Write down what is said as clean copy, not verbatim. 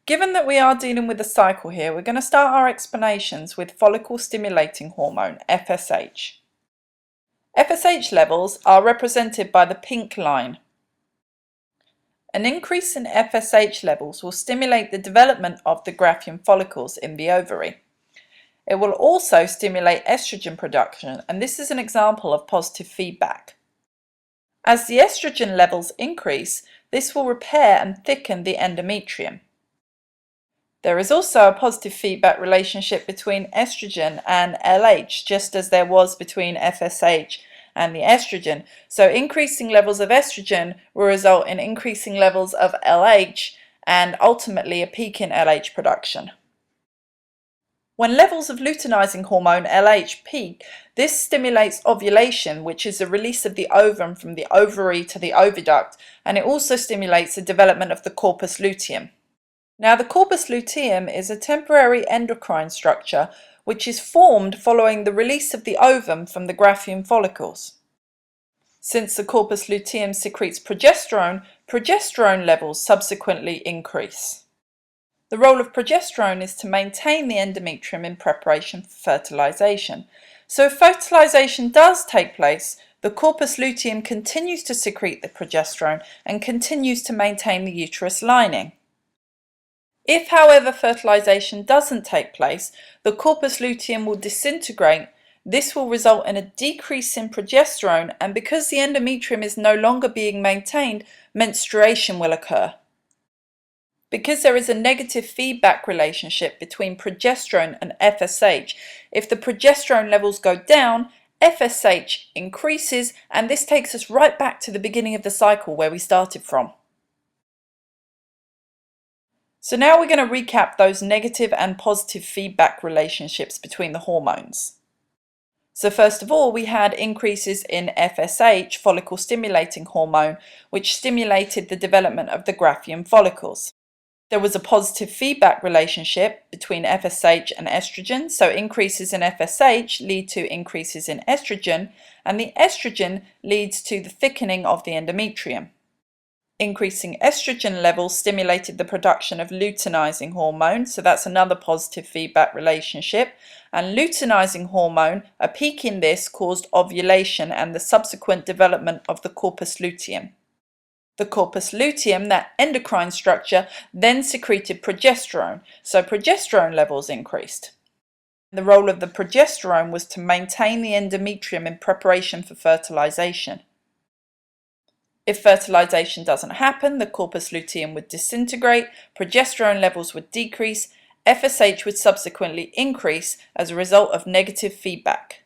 Given that we are dealing with a cycle here, we're going to start our explanations with follicle stimulating hormone, FSH. FSH levels are represented by the pink line. An increase in FSH levels will stimulate the development of the Graafian follicles in the ovary. It will also stimulate estrogen production, and this is an example of positive feedback. As the estrogen levels increase, this will repair and thicken the endometrium. There is also a positive feedback relationship between estrogen and LH, just as there was between FSH and the estrogen. So increasing levels of estrogen will result in increasing levels of LH and ultimately a peak in LH production. When levels of luteinizing hormone LH peak, this stimulates ovulation, which is the release of the ovum from the ovary to the oviduct, and it also stimulates the development of the corpus luteum. Now, the corpus luteum is a temporary endocrine structure which is formed following the release of the ovum from the Graafian follicles. Since the corpus luteum secretes progesterone, progesterone levels subsequently increase. The role of progesterone is to maintain the endometrium in preparation for fertilization. So if fertilization does take place, the corpus luteum continues to secrete the progesterone and continues to maintain the uterus lining. If, however, fertilization doesn't take place, the corpus luteum will disintegrate. This will result in a decrease in progesterone, and because the endometrium is no longer being maintained, menstruation will occur. Because there is a negative feedback relationship between progesterone and FSH, if the progesterone levels go down, FSH increases, and this takes us right back to the beginning of the cycle where we started from. So now we're going to recap those negative and positive feedback relationships between the hormones. So first of all, we had increases in FSH, follicle stimulating hormone, which stimulated the development of the Graafian follicles. There was a positive feedback relationship between FSH and estrogen, so increases in FSH lead to increases in estrogen, and the estrogen leads to the thickening of the endometrium. Increasing estrogen levels stimulated the production of luteinizing hormone, so that's another positive feedback relationship. And luteinizing hormone, a peak in this caused ovulation and the subsequent development of the corpus luteum. The corpus luteum, that endocrine structure, then secreted progesterone, so progesterone levels increased. The role of the progesterone was to maintain the endometrium in preparation for fertilization. If fertilization doesn't happen, the corpus luteum would disintegrate, progesterone levels would decrease, FSH would subsequently increase as a result of negative feedback.